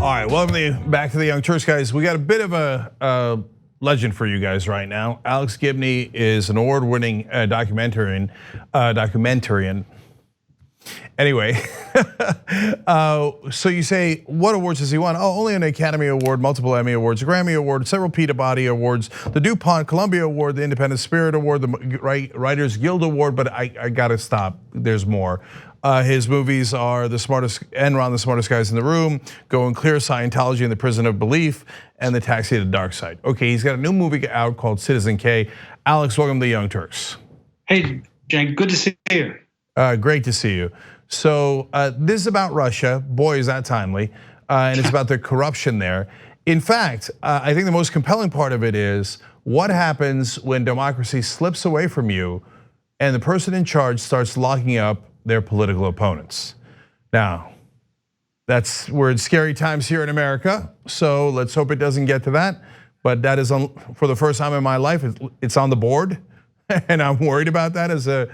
All right, welcome back to the Young Turks, guys. We got a bit of a legend for you guys right now. Alex Gibney is an award-winning documentarian. Anyway, so you say, what awards has he won? Oh, only an Academy Award, multiple Emmy Awards, a Grammy Award, several Peabody Awards, the DuPont Columbia Award, the Independent Spirit Award, the Writers Guild Award, but I gotta stop, there's more. His movies are The Smartest, Enron, The Smartest Guys in the Room, Going Clear, Scientology and the Prison of Belief, and The Taxi to the Dark Side. Okay, he's got a new movie out called Citizen K. Alex, welcome to the Young Turks. Hey, Cenk, good to see you. Great to see you. So this is about Russia. Boy, is that timely. And it's about the corruption there. In fact, I think the most compelling part of it is what happens when democracy slips away from you and the person in charge starts locking up their political opponents. Now, we're in scary times here in America, so let's hope it doesn't get to that. But that is, for the first time in my life, it's on the board, and I'm worried about that as a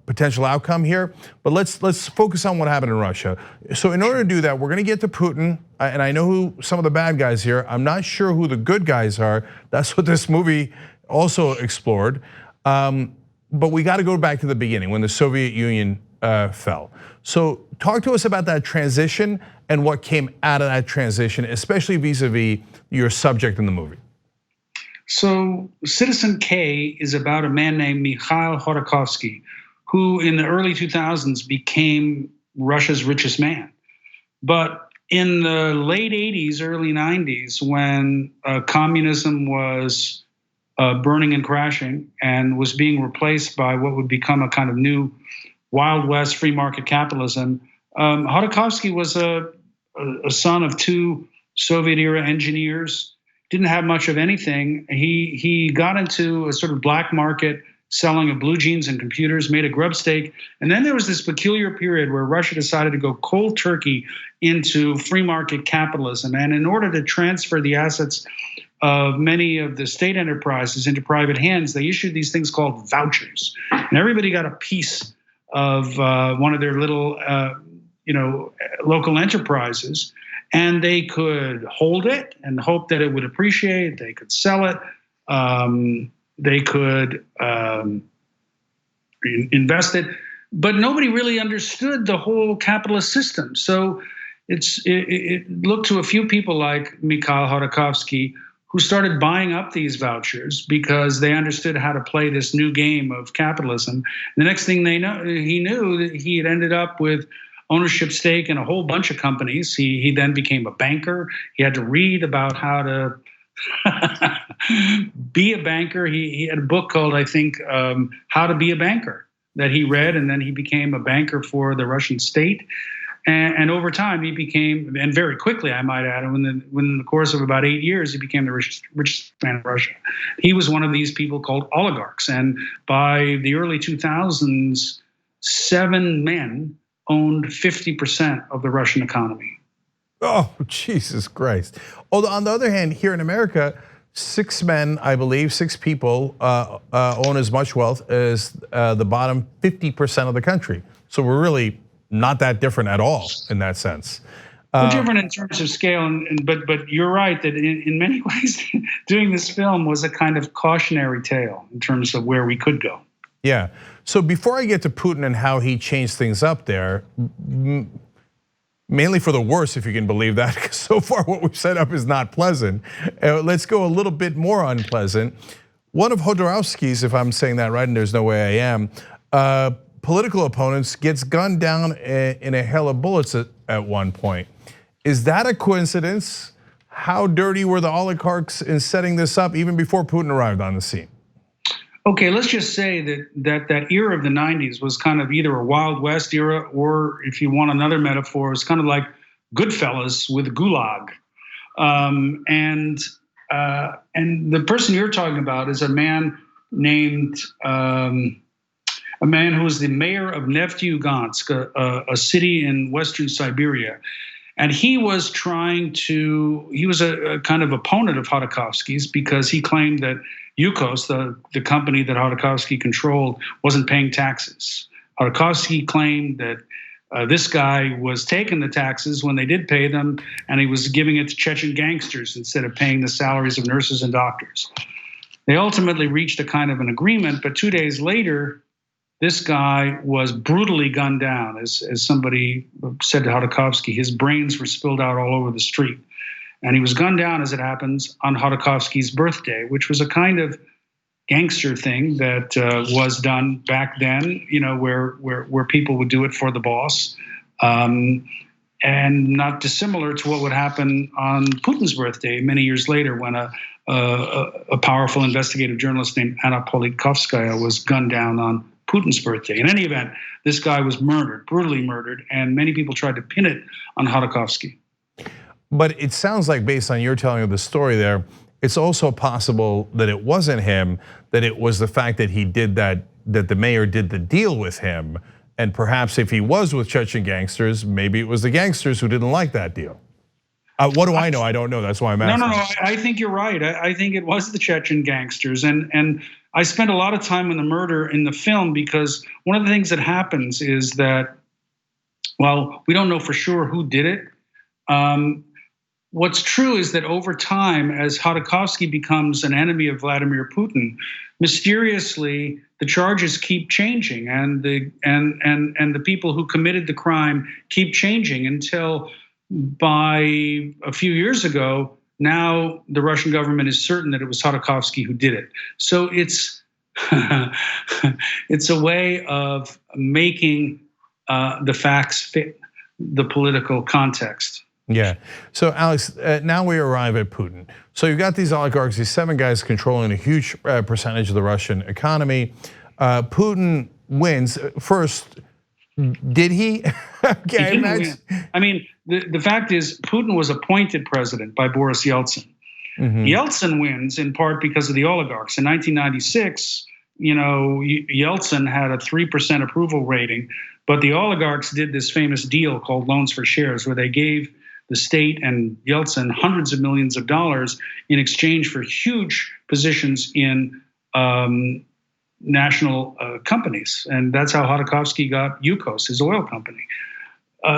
potential outcome here. But let's focus on what happened in Russia. So in order to do that, we're gonna get to Putin, and I know who some of the bad guys here. I'm not sure who the good guys are. That's what this movie also explored. But we got to go back to the beginning when the Soviet Union fell. So talk to us about that transition and what came out of that transition, especially vis-a-vis your subject in the movie. So Citizen K is about a man named Mikhail Khodorkovsky, who in the early 2000s became Russia's richest man. But in the late 80s, early 90s, when communism was burning and crashing and was being replaced by what would become a kind of new Wild West free market capitalism. Khodorkovsky was a son of two Soviet era engineers, didn't have much of anything. He got into a sort of black market selling of blue jeans and computers, made a grub stake. And then there was this peculiar period where Russia decided to go cold turkey into free market capitalism. And in order to transfer the assets of many of the state enterprises into private hands, they issued these things called vouchers. And everybody got a piece of one of their little local enterprises. And they could hold it and hope that it would appreciate. They could sell it. They could invest it. But nobody really understood the whole capitalist system. So it looked to a few people like Mikhail Khodorkovsky, who started buying up these vouchers because they understood how to play this new game of capitalism. The next thing he knew that he had ended up with ownership stake in a whole bunch of companies. He then became a banker. He had to read about how to be a banker. He had a book called, I think, How to Be a Banker that he read, and then he became a banker for the Russian state. And over time, he became, and very quickly, I might add, within the course of about 8 years, he became the richest man in Russia. He was one of these people called oligarchs. And by the early 2000s, 7 men owned 50% of the Russian economy. Oh, Jesus Christ. Although on the other hand, here in America, 6 men, I believe, 6 people own as much wealth as the bottom 50% of the country. So we're really not that different at all in that sense. We're different in terms of scale, but you're right that in many ways, doing this film was a kind of cautionary tale in terms of where we could go. Yeah. So before I get to Putin and how he changed things up there, mainly for the worse, if you can believe that, because so far what we've set up is not pleasant. Let's go a little bit more unpleasant. One of Khodorkovsky's, if I'm saying that right, and there's no way I am, political opponents gets gunned down in a hail of bullets at one point. Is that a coincidence? How dirty were the oligarchs in setting this up even before Putin arrived on the scene? Okay, let's just say that era of the 90s was kind of either a Wild West era, or if you want another metaphor, it's kind of like Goodfellas with Gulag. And the person you're talking about is a man named a man who was the mayor of Neftyugansk, a city in Western Siberia. And he was a kind of opponent of Khodorkovsky's because he claimed that Yukos, the company that Khodorkovsky controlled, wasn't paying taxes. Khodorkovsky claimed that This guy was taking the taxes when they did pay them, and he was giving it to Chechen gangsters instead of paying the salaries of nurses and doctors. They ultimately reached a kind of an agreement, but 2 days later, this guy was brutally gunned down. As somebody said to Khodorkovsky, his brains were spilled out all over the street. And he was gunned down, as it happens, on Khodorkovsky's birthday, which was a kind of gangster thing that was done back then, where people would do it for the boss, and not dissimilar to what would happen on Putin's birthday many years later, when a powerful investigative journalist named Anna Politkovskaya was gunned down on Putin's birthday. In any event, this guy was murdered, brutally murdered, and many people tried to pin it on Khodorkovsky. But it sounds like, based on your telling of the story there, it's also possible that it wasn't him, that it was the fact that he did that the mayor did the deal with him. And perhaps if he was with Chechen gangsters, maybe it was the gangsters who didn't like that deal. What do I know? I don't know. That's why I'm asking. No. I think you're right. I think it was the Chechen gangsters. And I spent a lot of time on the murder in the film, because one of the things that happens is that, while we don't know for sure who did it, what's true is that over time, as Khodorkovsky becomes an enemy of Vladimir Putin, mysteriously the charges keep changing, and the people who committed the crime keep changing, until by a few years ago, now the Russian government is certain that it was Khodorkovsky who did it. So it's it's a way of making the facts fit the political context. Yeah. So Alex, now we arrive at Putin. So you've got these oligarchs, these 7 guys controlling a huge percentage of the Russian economy. Putin wins. First, did he? Okay, he didn't win. I mean, the fact is, Putin was appointed president by Boris Yeltsin. Mm-hmm. Yeltsin wins in part because of the oligarchs. In 1996, Yeltsin had a 3% approval rating, but the oligarchs did this famous deal called loans for shares, where they gave the state and Yeltsin hundreds of millions of dollars in exchange for huge positions in national companies. And that's how Khodorkovsky got Yukos, his oil company.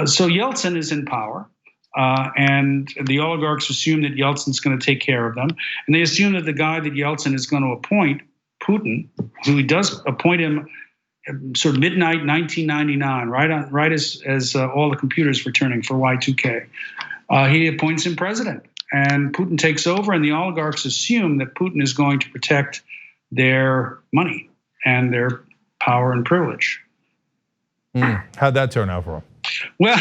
So Yeltsin is in power, and the oligarchs assume that Yeltsin's going to take care of them. And they assume that the guy that Yeltsin is going to appoint, Putin, who he does appoint him sort of midnight 1999, right as all the computers were turning for Y2K. He appoints him president, and Putin takes over, and the oligarchs assume that Putin is going to protect their money and their power and privilege. How'd that turn out for him? Well,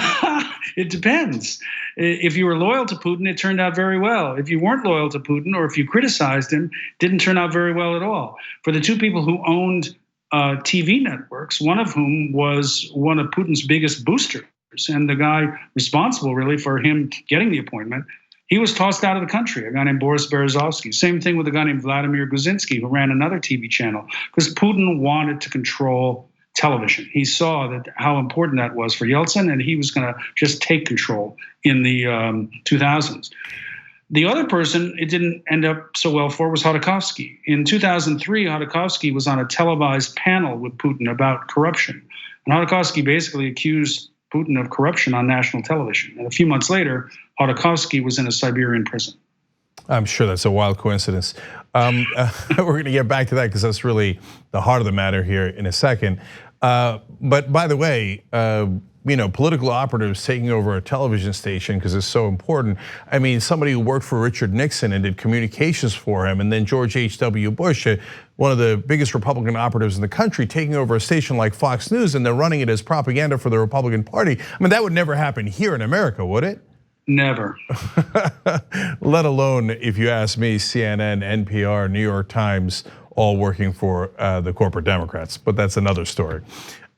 it depends. If you were loyal to Putin, it turned out very well. If you weren't loyal to Putin, or if you criticized him, it didn't turn out very well at all. For the 2 people who owned TV networks, one of whom was one of Putin's biggest boosters, and the guy responsible really for him getting the appointment, he was tossed out of the country, a guy named Boris Berezovsky. Same thing with a guy named Vladimir Guzinsky, who ran another TV channel, because Putin wanted to control television. He saw that how important that was for Yeltsin, and he was going to just take control in the 2000s. The other person it didn't end up so well for was Khodorkovsky. In 2003, Khodorkovsky was on a televised panel with Putin about corruption. And Khodorkovsky basically accused Putin of corruption on national television. And a few months later, Khodorkovsky was in a Siberian prison. I'm sure that's a wild coincidence. We're going to get back to that, because that's really the heart of the matter here in a second. But by the way, political operatives taking over a television station because it's so important. I mean, somebody who worked for Richard Nixon and did communications for him, and then George H.W. Bush, one of the biggest Republican operatives in the country, taking over a station like Fox News, and they're running it as propaganda for the Republican Party. I mean, that would never happen here in America, would it? Never. Let alone, if you ask me, CNN, NPR, New York Times, all working for the corporate Democrats, but that's another story.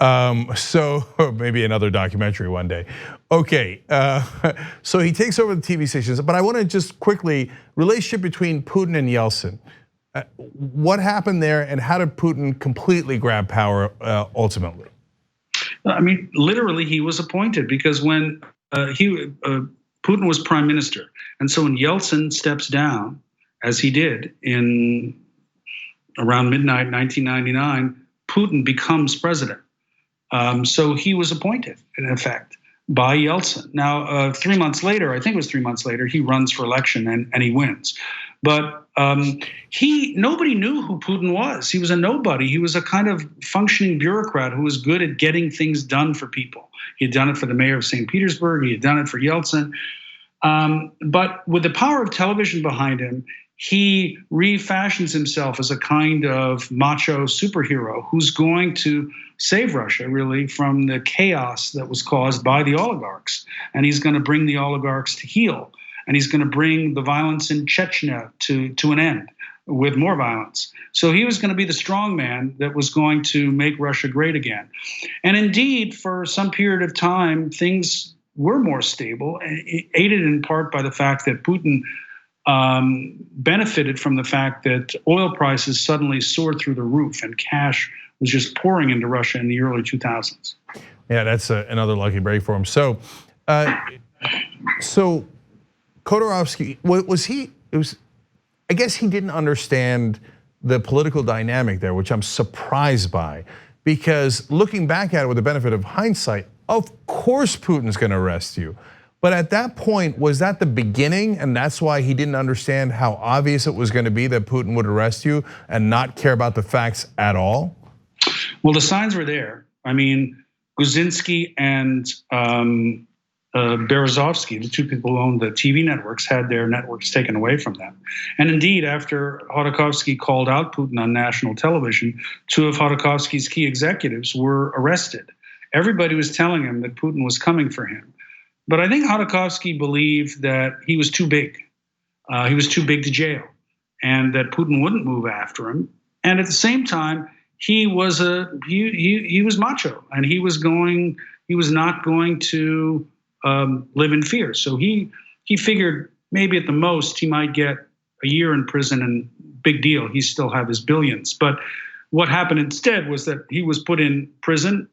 So maybe another documentary one day. Okay, so he takes over the TV stations, but I want to just quickly, relationship between Putin and Yeltsin. What happened there, and how did Putin completely grab power ultimately? I mean, literally, he was appointed, because when Putin was prime minister, and so when Yeltsin steps down, as he did in around midnight 1999, Putin becomes president. So he was appointed, in effect, by Yeltsin. Now, 3 months later, I think it was 3 months later, he runs for election and he wins. But nobody knew who Putin was. He was a nobody. He was a kind of functioning bureaucrat who was good at getting things done for people. He had done it for the mayor of St. Petersburg. He had done it for Yeltsin. But with the power of television behind him, he refashions himself as a kind of macho superhero who's going to save Russia, really, from the chaos that was caused by the oligarchs. And he's going to bring the oligarchs to heel. And he's going to bring the violence in Chechnya to an end with more violence. So he was going to be the strong man that was going to make Russia great again. And indeed, for some period of time, things were more stable, aided in part by the fact that Putin benefited from the fact that oil prices suddenly soared through the roof and cash was just pouring into Russia in the early 2000s. Yeah, that's another lucky break for him. So Khodorkovsky, I guess he didn't understand the political dynamic there, which I'm surprised by, because looking back at it with the benefit of hindsight, of course Putin's going to arrest you. But at that point, was that the beginning, and that's why he didn't understand how obvious it was going to be that Putin would arrest you and not care about the facts at all? Well, the signs were there. I mean, Guzinski and Berezovsky, the two people who owned the TV networks, had their networks taken away from them. And indeed, after Khodorkovsky called out Putin on national television, two of Khodorkovsky's key executives were arrested. Everybody was telling him that Putin was coming for him. But I think Khodorkovsky believed that he was too big. He was too big to jail, and that Putin wouldn't move after him. And at the same time, he was macho, and he was not going to live in fear. So he figured maybe at the most he might get a year in prison, and big deal, he still have his billions. But what happened instead was that he was put in prison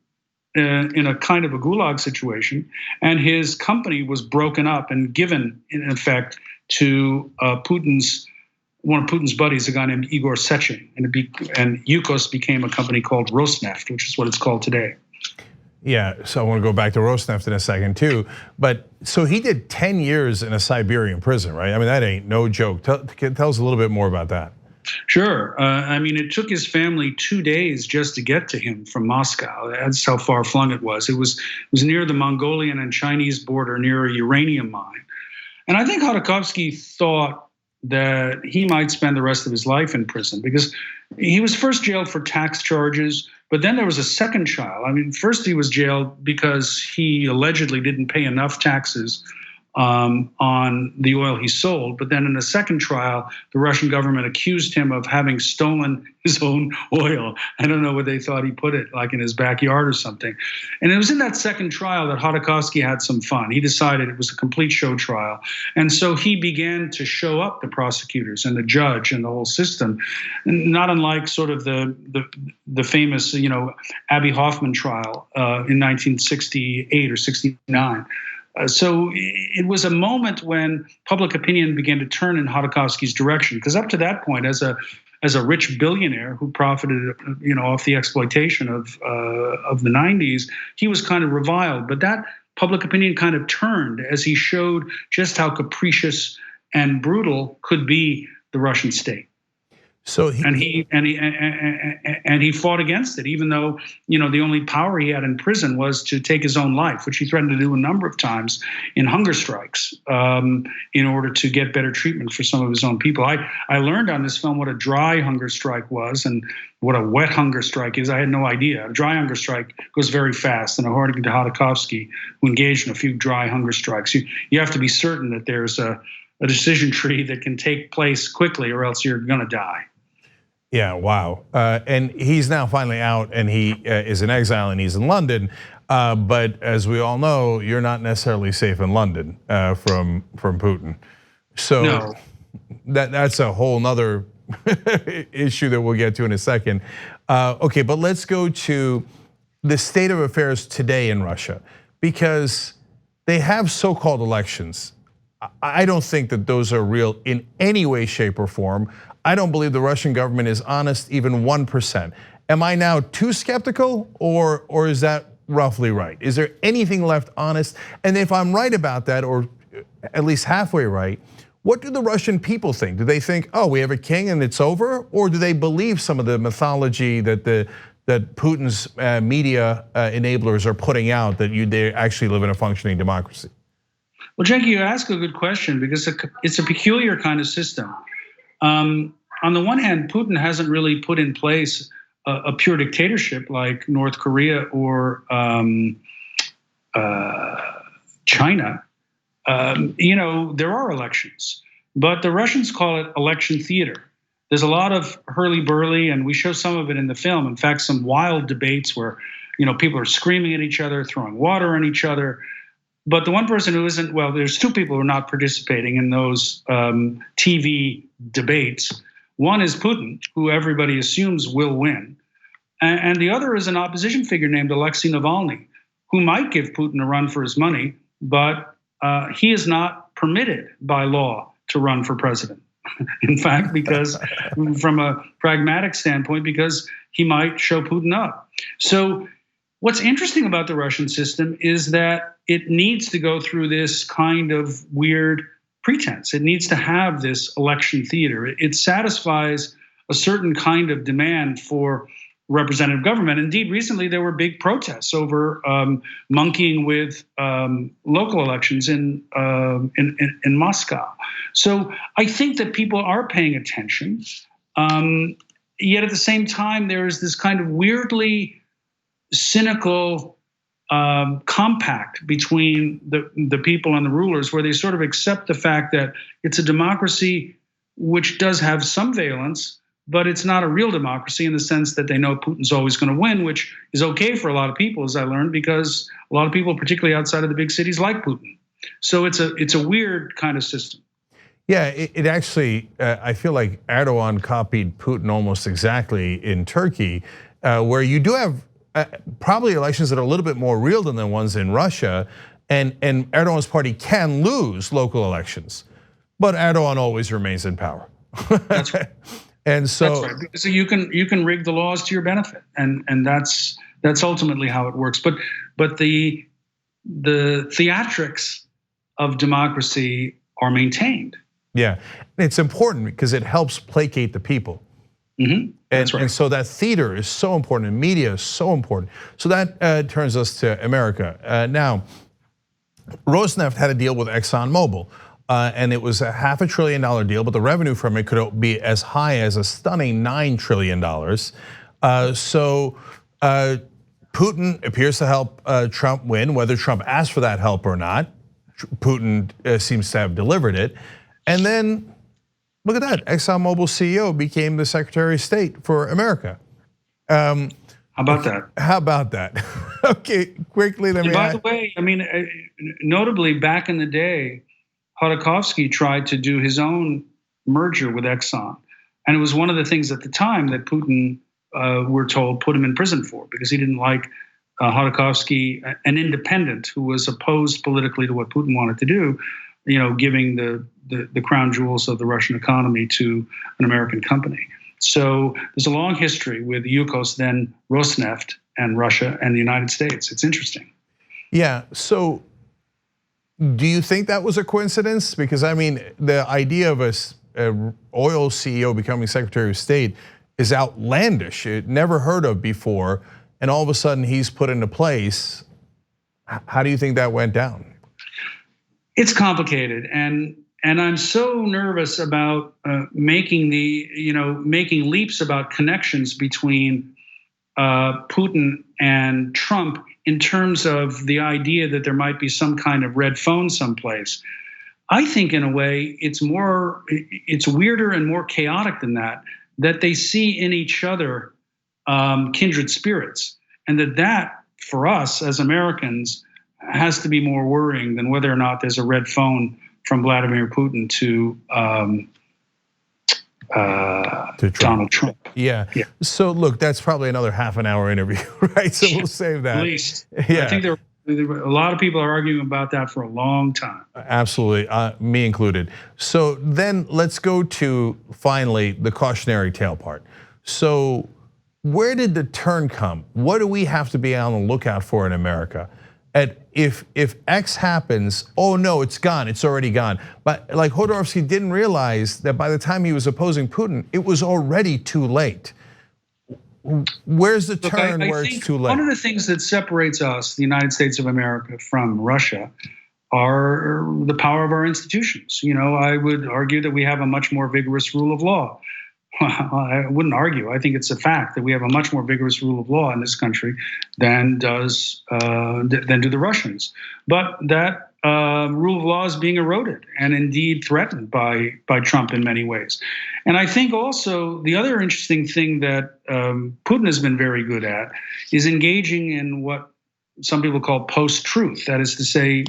in a kind of a gulag situation, and his company was broken up and given, in effect, to one of Putin's buddies, a guy named Uygur Sechin, and Yukos became a company called Rosneft, which is what it's called today. Yeah, so I want to go back to Rosneft in a second too. But so he did 10 years in a Siberian prison, right? I mean, that ain't no joke. Tell us a little bit more about that. Sure. I mean, it took his family 2 days just to get to him from Moscow. That's how far flung it was. It was near the Mongolian and Chinese border, near a uranium mine. And I think Khodorkovsky thought that he might spend the rest of his life in prison, because he was first jailed for tax charges, but then there was a second trial. I mean, first he was jailed because he allegedly didn't pay enough taxes on the oil he sold. But then in the second trial, the Russian government accused him of having stolen his own oil. I don't know where they thought he put it, like in his backyard or something. And it was in that second trial that Khodorkovsky had some fun. He decided it was a complete show trial. And so he began to show up the prosecutors and the judge and the whole system, not unlike sort of the famous, Abbie Hoffman trial in 1968 or 69. So it was a moment when public opinion began to turn in Khodorkovsky's direction, because up to that point, as a rich billionaire who profited, off the exploitation of the 90s, he was kind of reviled. But that public opinion kind of turned as he showed just how capricious and brutal could be the Russian state. So he fought against it, even though the only power he had in prison was to take his own life, which he threatened to do a number of times in hunger strikes in order to get better treatment for some of his own people. I learned on this film what a dry hunger strike was and what a wet hunger strike is. I had no idea. A dry hunger strike goes very fast, and according to Khodorkovsky, who engaged in a few dry hunger strikes, you have to be certain that there's a decision tree that can take place quickly, or else you're going to die. Yeah, wow. And he's now finally out, and he is in exile, and he's in London. But as we all know, you're not necessarily safe in London from Putin. So no. That's a whole nother issue that we'll get to in a second. Okay, but let's go to the state of affairs today in Russia, because they have so-called elections. I don't think that those are real in any way, shape, or form. I don't believe the Russian government is honest even 1%. Am I now too skeptical, or is that roughly right? Is there anything left honest? And if I'm right about that, or at least halfway right, what do the Russian people think? Do they think, oh, we have a king and it's over? Or do they believe some of the mythology that Putin's media enablers are putting out, that they actually live in a functioning democracy? Well, Cenk, you ask a good question, because it's a peculiar kind of system. On the one hand, Putin hasn't really put in place a pure dictatorship like North Korea or China. There are elections, but the Russians call it election theater. There's a lot of hurly-burly, and we show some of it in the film. In fact, some wild debates where people are screaming at each other, throwing water on each other. But the one person who isn't, well, there's two people who are not participating in those TV debates. One is Putin, who everybody assumes will win. And the other is an opposition figure named Alexei Navalny, who might give Putin a run for his money, but he is not permitted by law to run for president. In fact, because from a pragmatic standpoint, because he might show Putin up. So what's interesting about the Russian system is that it needs to go through this kind of weird pretense. It needs to have this election theater. It satisfies a certain kind of demand for representative government. Indeed, recently there were big protests over monkeying with local elections in Moscow. So I think that people are paying attention. Yet at the same time, there is this kind of weirdly cynical compact between the people and the rulers, where they sort of accept the fact that it's a democracy which does have some valence, but it's not a real democracy in the sense that they know Putin's always going to win, which is okay for a lot of people, as I learned, because a lot of people, particularly outside of the big cities, like Putin. So it's a weird kind of system. Yeah, it actually, I feel like Erdogan copied Putin almost exactly in Turkey, where you do have probably elections that are a little bit more real than the ones in Russia, and Erdogan's party can lose local elections, but Erdogan always remains in power. That's right. And so, that's right. So you can rig the laws to your benefit, and that's ultimately how it works. But the theatrics of democracy are maintained. Yeah, it's important because it helps placate the people. Mm-hmm. That's right. And so that theater is so important, and media is so important. So that turns us to America. Now, Rosneft had a deal with ExxonMobil, and it was a $500 billion deal, but the revenue from it could be as high as a stunning $9 trillion. So Putin appears to help Trump win, whether Trump asked for that help or not. Putin seems to have delivered it. And then, look at that, ExxonMobil CEO became the Secretary of State for America. How about that? How about that? Okay, quickly, let me. By the way, I mean, notably back in the day, Khodorkovsky tried to do his own merger with Exxon. And it was one of the things at the time that Putin, we're told, put him in prison for, because he didn't like Khodorkovsky, an independent who was opposed politically to what Putin wanted to do, giving the crown jewels of the Russian economy to an American company. So there's a long history with Yukos, then Rosneft, and Russia and the United States. It's interesting. Yeah, so do you think that was a coincidence? Because I mean, the idea of a oil CEO becoming Secretary of State is outlandish. It never heard of before, and all of a sudden he's put into place. How do you think that went down? It's complicated, and I'm so nervous about making leaps about connections between Putin and Trump in terms of the idea that there might be some kind of red phone someplace. I think in a way it's weirder and more chaotic than that they see in each other kindred spirits, and that for us as Americans has to be more worrying than whether or not there's a red phone from Vladimir Putin to Donald Trump. Yeah. So look, that's probably another half an hour interview, right? So we'll save that. At least. Yeah. I think a lot of people are arguing about that for a long time. Absolutely, me included. So then let's go to finally the cautionary tale part. So where did the turn come? What do we have to be on the lookout for in America? If X happens, oh no, it's gone, it's already gone. But like Hodorkovsky didn't realize that by the time he was opposing Putin, it was already too late. Where's the turn where it's too late? One of the things that separates us, the United States of America, from Russia are the power of our institutions. I would argue that we have a much more vigorous rule of law. I wouldn't argue. I think it's a fact that we have a much more vigorous rule of law in this country than do the Russians. But that rule of law is being eroded and indeed threatened by Trump in many ways. And I think also the other interesting thing that Putin has been very good at is engaging in what some people call post-truth. That is to say,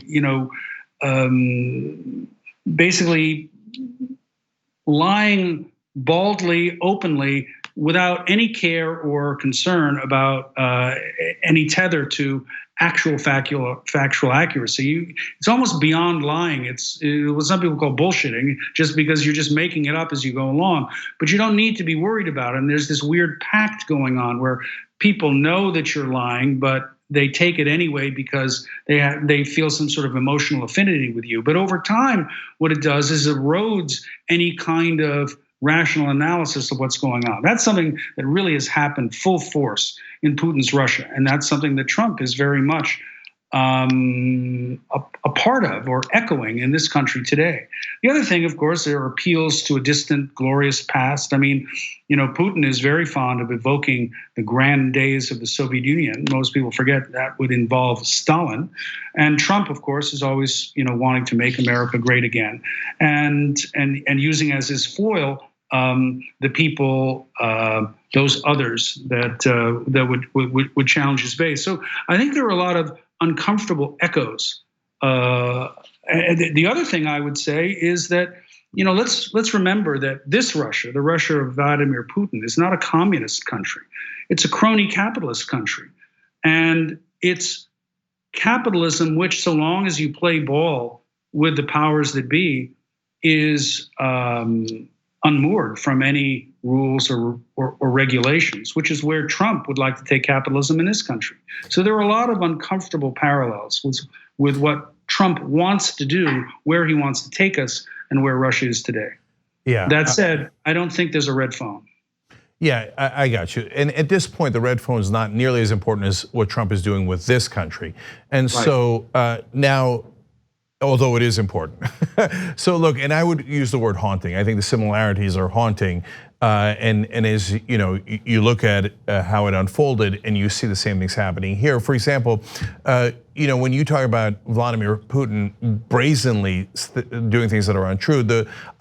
basically lying baldly, openly, without any care or concern about any tether to actual factual accuracy. It's almost beyond lying. It's what some people call bullshitting, just because you're just making it up as you go along. But you don't need to be worried about it. And there's this weird pact going on where people know that you're lying, but they take it anyway because they feel some sort of emotional affinity with you. But over time, what it does is erodes any kind of rational analysis of what's going on. That's something that really has happened full force in Putin's Russia. And that's something that Trump is very much a part of or echoing in this country today. The other thing, of course, there are appeals to a distant, glorious past. I mean, Putin is very fond of evoking the grand days of the Soviet Union. Most people forget that would involve Stalin. And Trump, of course, is always, wanting to make America great again, and using as his foil the people, those others that would challenge his base. So I think there are a lot of uncomfortable echoes. The other thing I would say is that let's remember that this Russia, the Russia of Vladimir Putin, is not a communist country. It's a crony capitalist country, and it's capitalism which, so long as you play ball with the powers that be, is unmoored from any rules or regulations, which is where Trump would like to take capitalism in this country. So there are a lot of uncomfortable parallels with what Trump wants to do, where he wants to take us, and where Russia is today. Yeah. That said, I don't think there's a red phone. Yeah, I got you. And at this point, the red phone is not nearly as important as what Trump is doing with this country. And right. So now, although it is important. So look, and I would use the word haunting. I think the similarities are haunting. And as you look at how it unfolded, and you see the same things happening here. For example, when you talk about Vladimir Putin brazenly doing things that are untrue,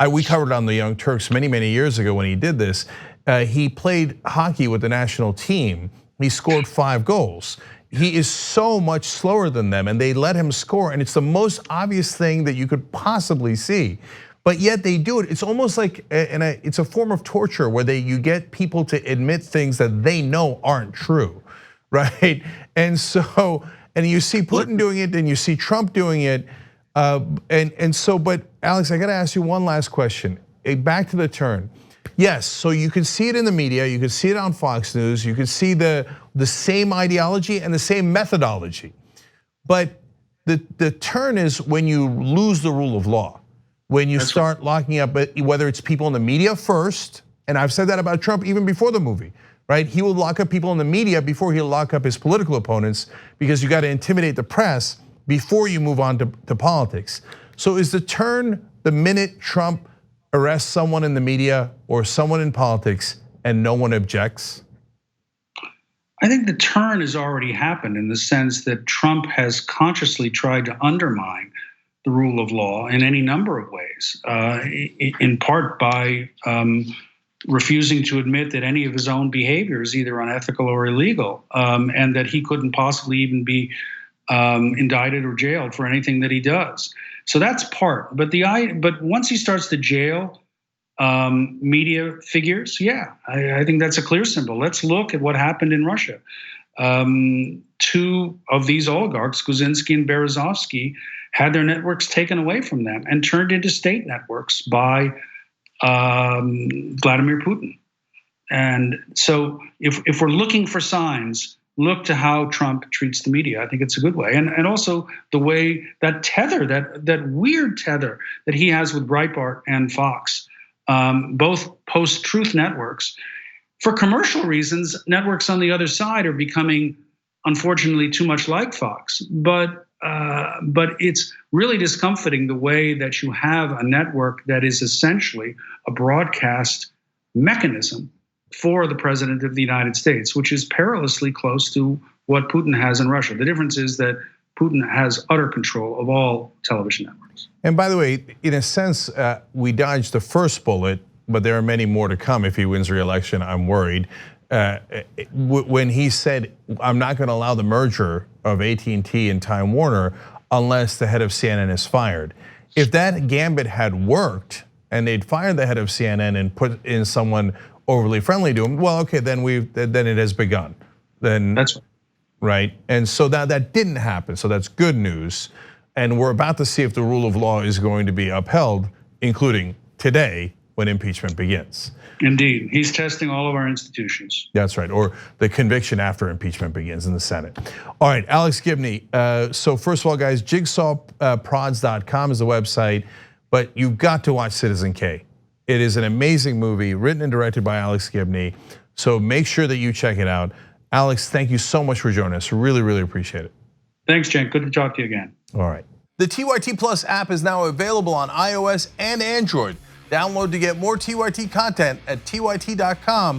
we covered on the Young Turks many years ago when he did this. He played hockey with the national team. He scored 5 goals. He is so much slower than them, and they let him score, and it's the most obvious thing that you could possibly see. But yet they do it. It's almost like, it's a form of torture where you get people to admit things that they know aren't true, right? And so, and you see Putin doing it, and you see Trump doing it, but Alex, I got to ask you one last question. Back to the turn. Yes, so you can see it in the media, you can see it on Fox News, you can see the same ideology and the same methodology. But the turn is when you lose the rule of law, when you start locking up, whether it's people in the media first, and I've said that about Trump even before the movie, right? He will lock up people in the media before he'll lock up his political opponents, because you got to intimidate the press before you move on to politics. So is the turn the minute Trump arrests someone in the media or someone in politics and no one objects? I think the turn has already happened in the sense that Trump has consciously tried to undermine the rule of law in any number of ways, in part by refusing to admit that any of his own behavior is either unethical or illegal, and that he couldn't possibly even be indicted or jailed for anything that he does. So that's part. But once he starts to jail media figures, yeah, I think that's a clear symbol. Let's look at what happened in Russia. 2 of these oligarchs, Kuczynski and Berezovsky, had their networks taken away from them and turned into state networks by Vladimir Putin. And so if we're looking for signs, look to how Trump treats the media. I think it's a good way. And also the way that tether, that weird tether that he has with Breitbart and Fox, both post-truth networks. For commercial reasons, networks on the other side are becoming, unfortunately, too much like Fox. But it's really discomforting the way that you have a network that is essentially a broadcast mechanism for the president of the United States, which is perilously close to what Putin has in Russia. The difference is that Putin has utter control of all television networks. And by the way, in a sense, we dodged the first bullet, but there are many more to come if he wins re-election, I'm worried. When he said, I'm not going to allow the merger of AT&T and Time Warner unless the head of CNN is fired. If that gambit had worked and they'd fired the head of CNN and put in someone overly friendly to him, well, okay, then it has begun. Then that's right. And so that didn't happen. So that's good news. And we're about to see if the rule of law is going to be upheld, including today when impeachment begins. Indeed, he's testing all of our institutions. That's right, or the conviction after impeachment begins in the Senate. All right, Alex Gibney. So first of all, guys, jigsawprods.com is the website, but you've got to watch Citizen K. It is an amazing movie, written and directed by Alex Gibney. So make sure that you check it out. Alex, thank you so much for joining us. Really, really appreciate it. Thanks, Cenk. Good to talk to you again. All right. The TYT Plus app is now available on iOS and Android. Download to get more TYT content at tyt.com/app.